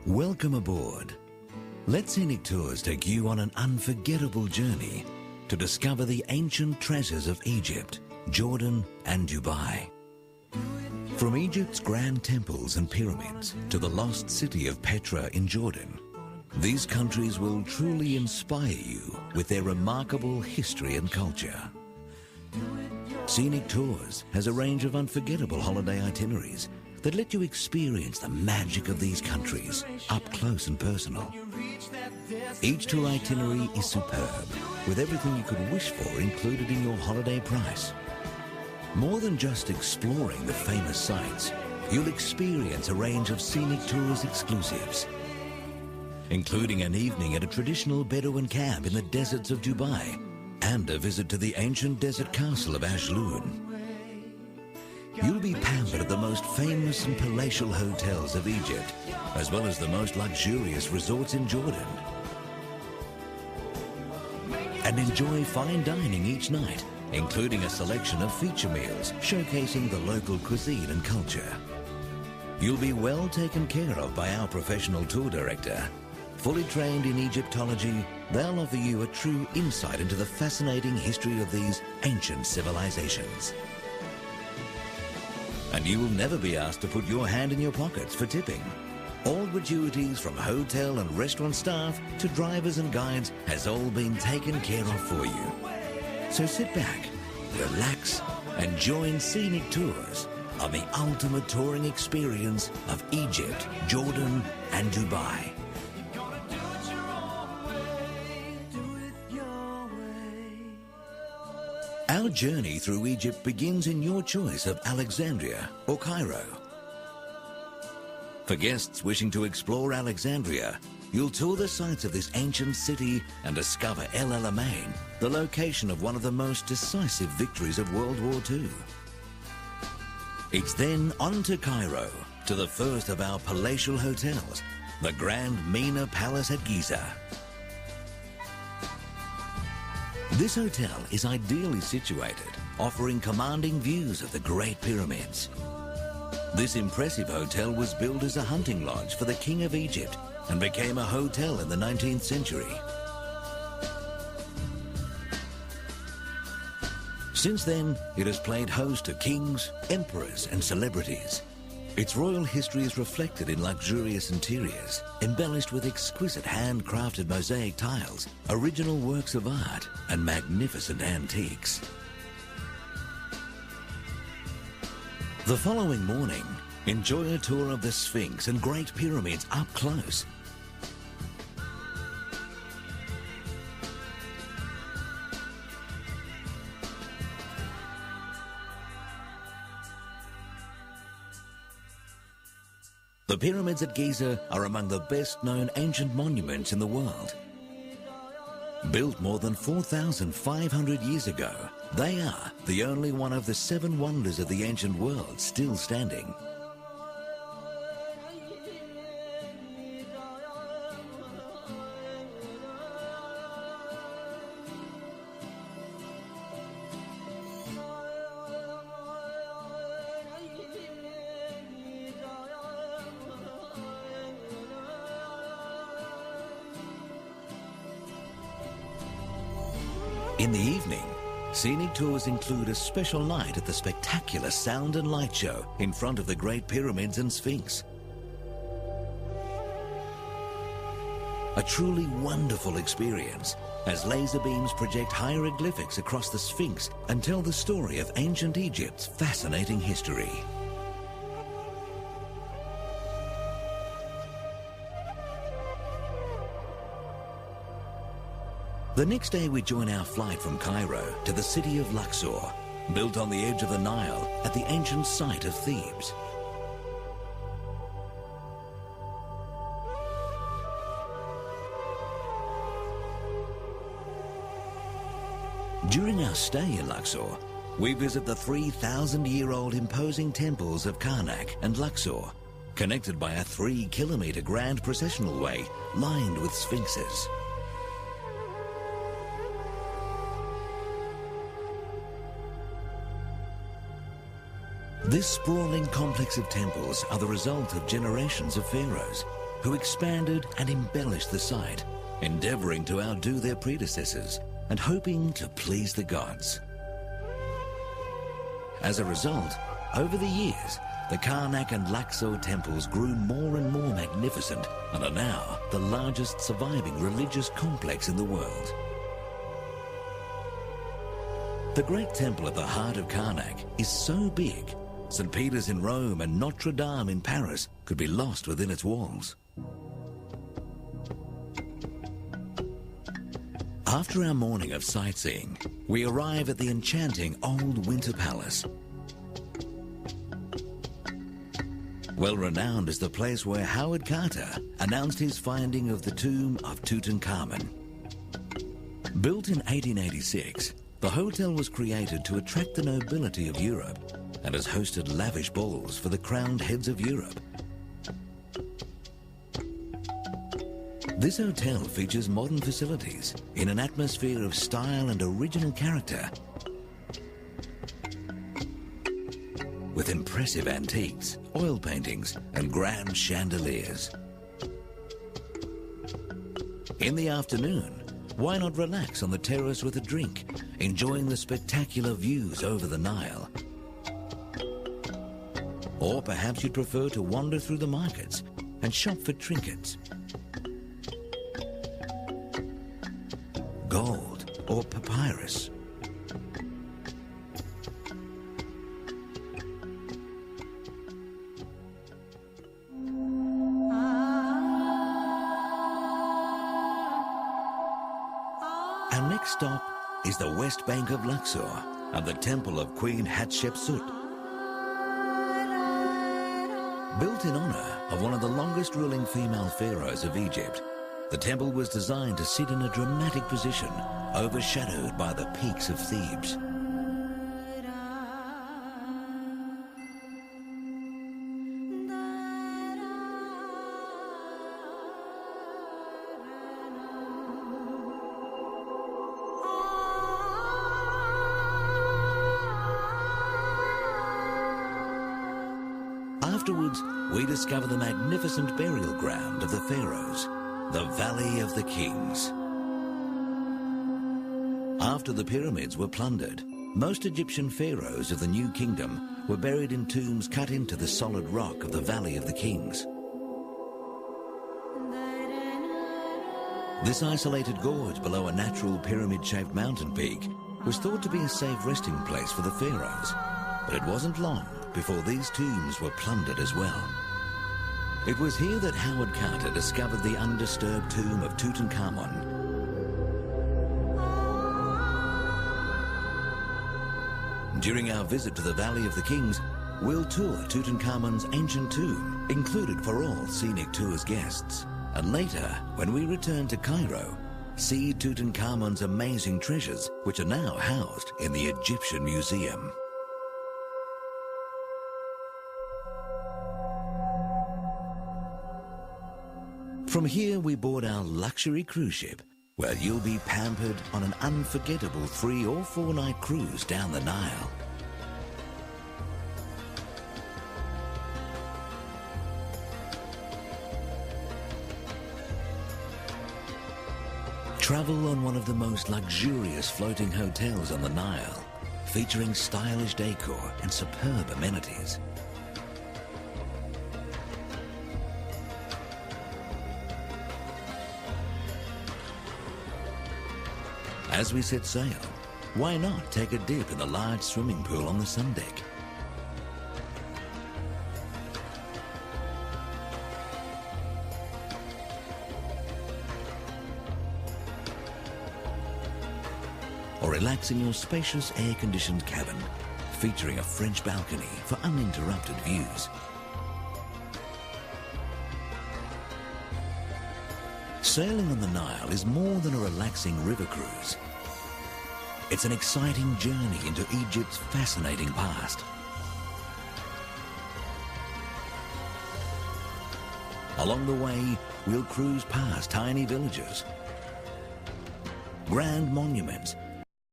Welcome aboard. Let Scenic Tours take you on an unforgettable journey to discover the ancient treasures of Egypt, Jordan, and Dubai. From Egypt's grand temples and pyramids to the lost city of Petra in Jordan, these countries will truly inspire you with their remarkable history and culture. Scenic Tours has a range of unforgettable holiday itineraries that let you experience the magic of these countries up close and personal. Each tour itinerary is superb, with everything you could wish for included in your holiday price. More than just exploring the famous sites, you'll experience a range of Scenic Tours exclusives, including an evening at a traditional Bedouin camp in the deserts of Dubai and a visit to the ancient desert castle of Ashdod. You'll be pampered at the most famous and palatial hotels of Egypt, as well as the most luxurious resorts in Jordan. And enjoy fine dining each night, including a selection of feature meals showcasing the local cuisine and culture. You'll be well taken care of by our professional tour director. Fully trained in Egyptology, they'll offer you a true insight into the fascinating history of these ancient civilizations. And you will never be asked to put your hand in your pockets for tipping. All gratuities from hotel and restaurant staff to drivers and guides has all been taken care of for you. So sit back, relax, and join Scenic Tours on the ultimate touring experience of Egypt, Jordan, and Dubai. Our journey through Egypt begins in your choice of Alexandria or Cairo. For guests wishing to explore Alexandria, you'll tour the sites of this ancient city and discover El Alamein, the location of one of the most decisive victories of World War II. It's then on to Cairo, to the first of our palatial hotels, the Grand Mina Palace at Giza. This hotel is ideally situated, offering commanding views of the Great Pyramids. This impressive hotel was built as a hunting lodge for the King of Egypt and became a hotel in the 19th century. Since then, it has played host to kings, emperors, and celebrities. Its royal history is reflected in luxurious interiors, embellished with exquisite handcrafted mosaic tiles, original works of art, and magnificent antiques. The following morning, enjoy a tour of the Sphinx and Great Pyramids up close. The pyramids at Giza are among the best-known ancient monuments in the world. Built more than 4,500 years ago, they are the only one of the 7 wonders of the ancient world still standing. In the evening, Scenic Tours include a special night at the spectacular sound and light show in front of the Great Pyramids and Sphinx. A truly wonderful experience, as laser beams project hieroglyphics across the Sphinx and tell the story of ancient Egypt's fascinating history. The next day we join our flight from Cairo to the city of Luxor, built on the edge of the Nile at the ancient site of Thebes. During our stay in Luxor, we visit the 3,000-year-old imposing temples of Karnak and Luxor, connected by a 3-kilometer grand processional way lined with sphinxes. This sprawling complex of temples are the result of generations of pharaohs who expanded and embellished the site, endeavoring to outdo their predecessors and hoping to please the gods. As a result, over the years, the Karnak and Luxor temples grew more and more magnificent and are now the largest surviving religious complex in the world. The great temple at the heart of Karnak is so big, St. Peter's in Rome and Notre Dame in Paris could be lost within its walls. After our morning of sightseeing, we arrive at the enchanting old Winter Palace. Well renowned as the place where Howard Carter announced his finding of the tomb of Tutankhamun. Built in 1886, the hotel was created to attract the nobility of Europe and has hosted lavish balls for the crowned heads of Europe. This hotel features modern facilities in an atmosphere of style and original character, with impressive antiques, oil paintings, and grand chandeliers. In the afternoon, why not relax on the terrace with a drink, enjoying the spectacular views over the Nile? Or perhaps you'd prefer to wander through the markets and shop for trinkets, gold, or papyrus. Our next stop is the west bank of Luxor and the temple of Queen Hatshepsut. Built in honor of one of the longest ruling female pharaohs of Egypt, the temple was designed to sit in a dramatic position, overshadowed by the peaks of Thebes. Afterwards, we discover the magnificent burial ground of the pharaohs, the Valley of the Kings. After the pyramids were plundered, most Egyptian pharaohs of the New Kingdom were buried in tombs cut into the solid rock of the Valley of the Kings. This isolated gorge below a natural pyramid-shaped mountain peak was thought to be a safe resting place for the pharaohs, but it wasn't long before these tombs were plundered as well. It was here that Howard Carter discovered the undisturbed tomb of Tutankhamun. During our visit to the Valley of the Kings, we'll tour Tutankhamun's ancient tomb, included for all Scenic Tours guests. And later, when we return to Cairo, see Tutankhamun's amazing treasures, which are now housed in the Egyptian Museum. From here, we board our luxury cruise ship, where you'll be pampered on an unforgettable 3 or 4 night cruise down the Nile. Travel on one of the most luxurious floating hotels on the Nile, featuring stylish decor and superb amenities. As we set sail, why not take a dip in the large swimming pool on the sun deck? Or relax in your spacious air-conditioned cabin, featuring a French balcony for uninterrupted views. Sailing on the Nile is more than a relaxing river cruise. It's an exciting journey into Egypt's fascinating past. Along the way, we'll cruise past tiny villages, grand monuments,